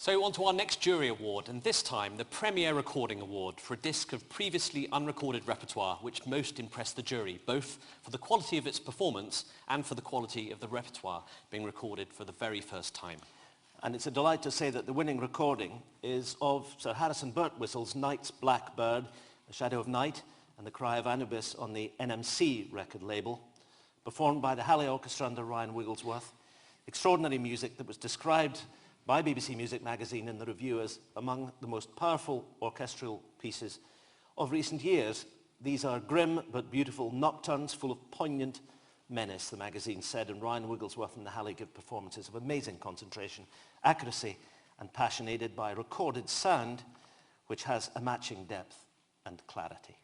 So on to our next jury award, and this time the Premier Recording Award for a disc of previously unrecorded repertoire which most impressed the jury, both for the quality of its performance and for the quality of the repertoire being recorded for the very first time. And it's a delight to say that the winning recording is of Sir Harrison Birtwistle's Night's Black Bird, The Shadow of Night, and The Cry of Anubis on the NMC record label, performed by the Halle Orchestra under Ryan Wigglesworth. Extraordinary music that was described by BBC Music Magazine in the review as among the most powerful orchestral pieces of recent years. These are grim but beautiful nocturnes full of poignant menace, the magazine said, and Ryan Wigglesworth and the Halle give performances of amazing concentration, accuracy, and passion, aided by recorded sound which has a matching depth and clarity.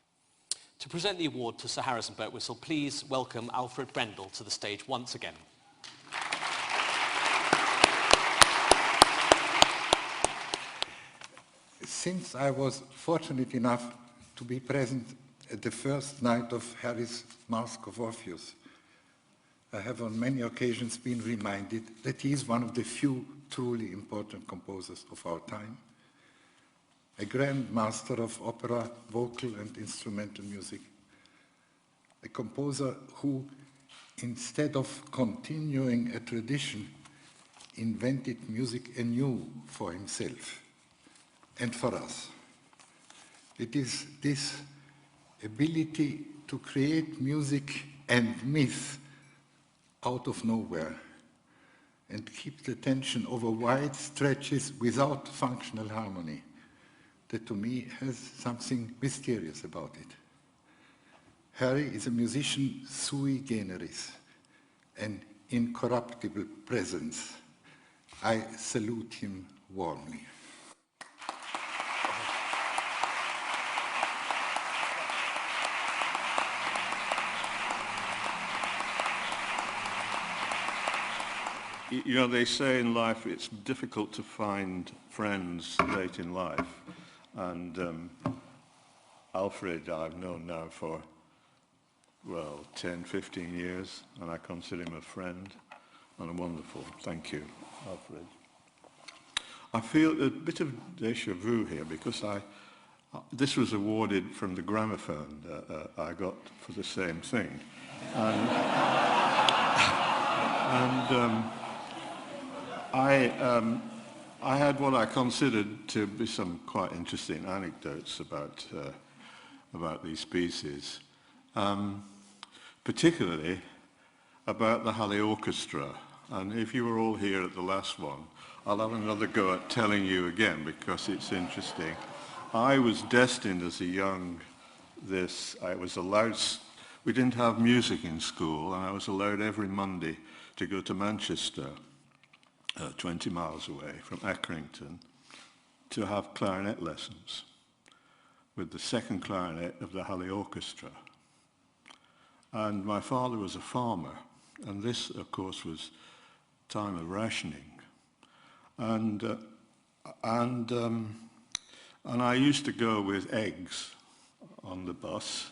To present the award to Sir Harrison Birtwistle, please welcome Alfred Brendel to the stage once again. Since I was fortunate enough to be present at the first night of Harry's Mask of Orpheus, I have on many occasions been reminded that he is one of the few truly important composers of our time, a grand master of opera, vocal and instrumental music, a composer who, instead of continuing a tradition, invented music anew for himself and for us. It is this ability to create music and myth out of nowhere and keep the tension over wide stretches without functional harmony that to me has something mysterious about it. Harry is a musician sui generis, an incorruptible presence. I salute him warmly. You know, they say in life it's difficult to find friends late in life. And Alfred I've known now for, well, 10, 15 years, and I consider him a friend and a wonderful. Thank you, Alfred. I feel a bit of déjà vu here because this was awarded from the gramophone I got for the same thing. I had what I considered to be some quite interesting anecdotes about these pieces, particularly about the Halle Orchestra. And if you were all here at the last one, I'll have another go at telling you again because it's interesting. I was destined as a young we didn't have music in school, and I was allowed every Monday to go to Manchester, 20 miles away from Accrington, to have clarinet lessons with the second clarinet of the Halle Orchestra. And my father was a farmer, and this, of course, was time of rationing. And I used to go with eggs on the bus,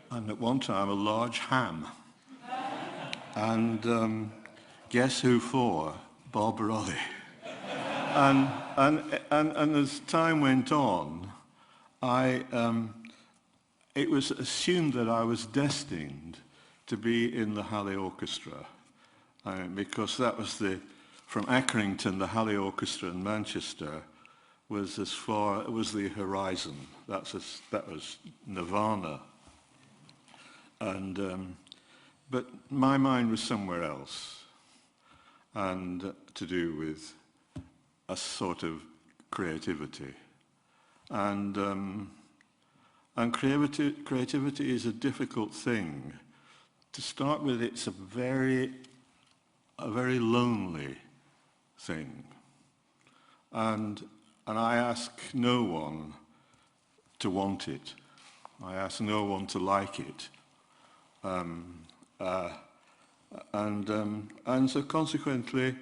and at one time a large ham. And guess who for? Bob Raleigh. And as time went on, it was assumed that I was destined to be in the Halle Orchestra, because that was from Accrington, the Halle Orchestra in Manchester was as far, it was the horizon. That was nirvana. But my mind was somewhere else, and to do with a sort of creativity. And creativity is a difficult thing. To start with, it's a very lonely thing. And I ask no one to want it. I ask no one to like it. And so consequently,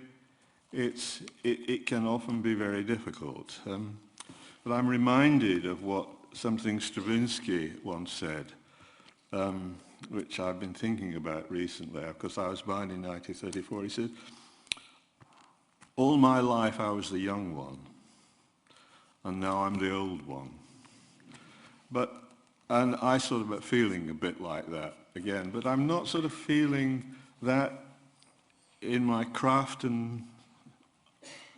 it can often be very difficult. But I'm reminded of what something Stravinsky once said, which I've been thinking about recently, because I was born in 1934. He said, all my life I was the young one, and now I'm the old one. And I sort of feeling a bit like that again, but I'm not sort of feeling that in my craft and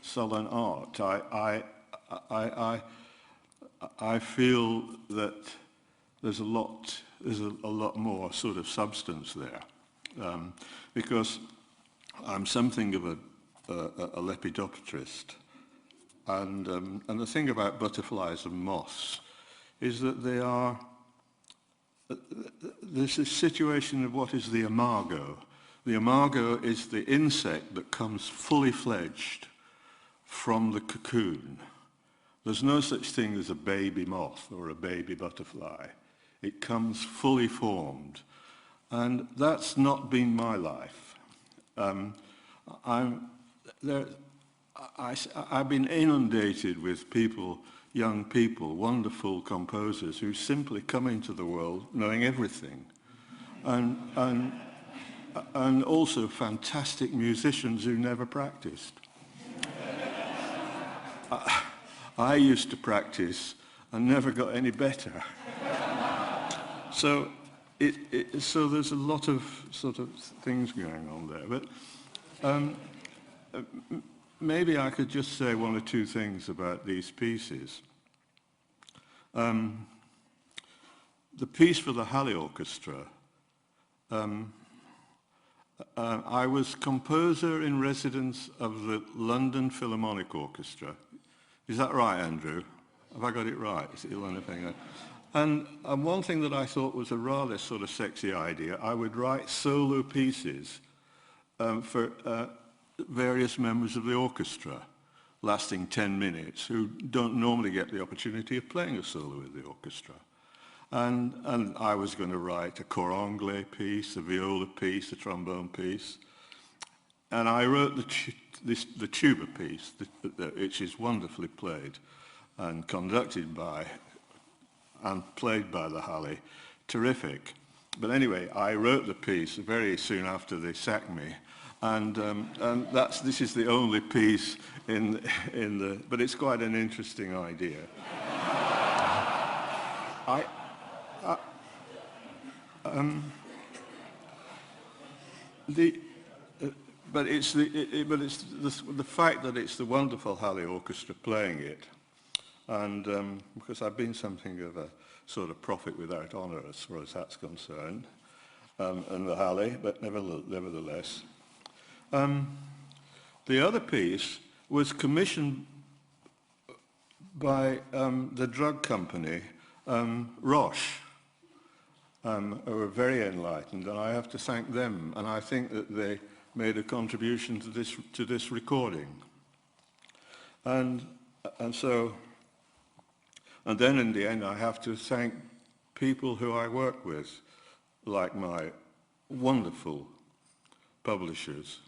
Southern art. I feel that there's a lot more sort of substance there, because I'm something of a lepidopterist, and the thing about butterflies and moths is that there's this situation of what is the imago. The imago is the insect that comes fully fledged from the cocoon. There's no such thing as a baby moth or a baby butterfly. It comes fully formed. And that's not been my life. I've been inundated with people, young people, wonderful composers who simply come into the world knowing everything. And also fantastic musicians who never practiced. I used to practice and never got any better. So there's a lot of sort of things going on there. But maybe I could just say one or two things about these pieces. The piece for the Halle Orchestra, I was composer in residence of the London Philharmonic Orchestra. Is that right, Andrew? Have I got it right? Is it the only thing? And one thing that I thought was a rather sort of sexy idea, I would write solo pieces for various members of the orchestra, lasting 10 minutes, who don't normally get the opportunity of playing a solo with the orchestra. And I was going to write a cor anglais piece, a viola piece, a trombone piece. And I wrote the tuba piece, which is wonderfully played and conducted by and played by the Halle. Terrific. But anyway, I wrote the piece very soon after they sacked me. And this is the only piece but it's quite an interesting idea. But it's the fact that it's the wonderful Halle Orchestra playing it, and because I've been something of a sort of prophet without honour as far as that's concerned, and the Halle, but nevertheless. The other piece was commissioned by the drug company Roche, who were very enlightened, and I have to thank them, and I think that they made a contribution to this recording. And then in the end I have to thank people who I work with, like my wonderful publishers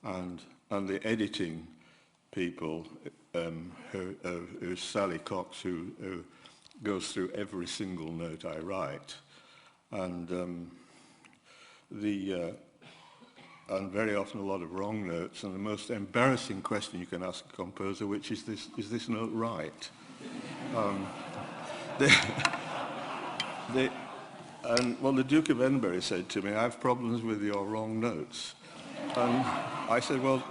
and the editing people, who's Sally Cox, who goes through every single note I write, and very often a lot of wrong notes, and the most embarrassing question you can ask a composer, which is this note right? The Duke of Edinburgh said to me, I have problems with your wrong notes. And I said, well,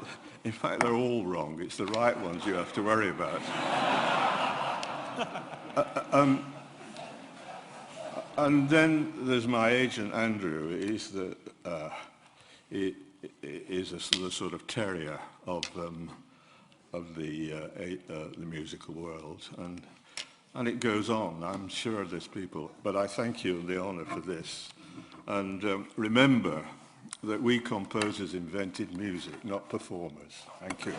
in fact, they're all wrong. It's the right ones you have to worry about. And then there's my agent, Andrew. He's the sort of terrier of the musical world, and it goes on. I'm sure there's people, but I thank you and the honour for this. And remember that we composers invented music, not performers. Thank you.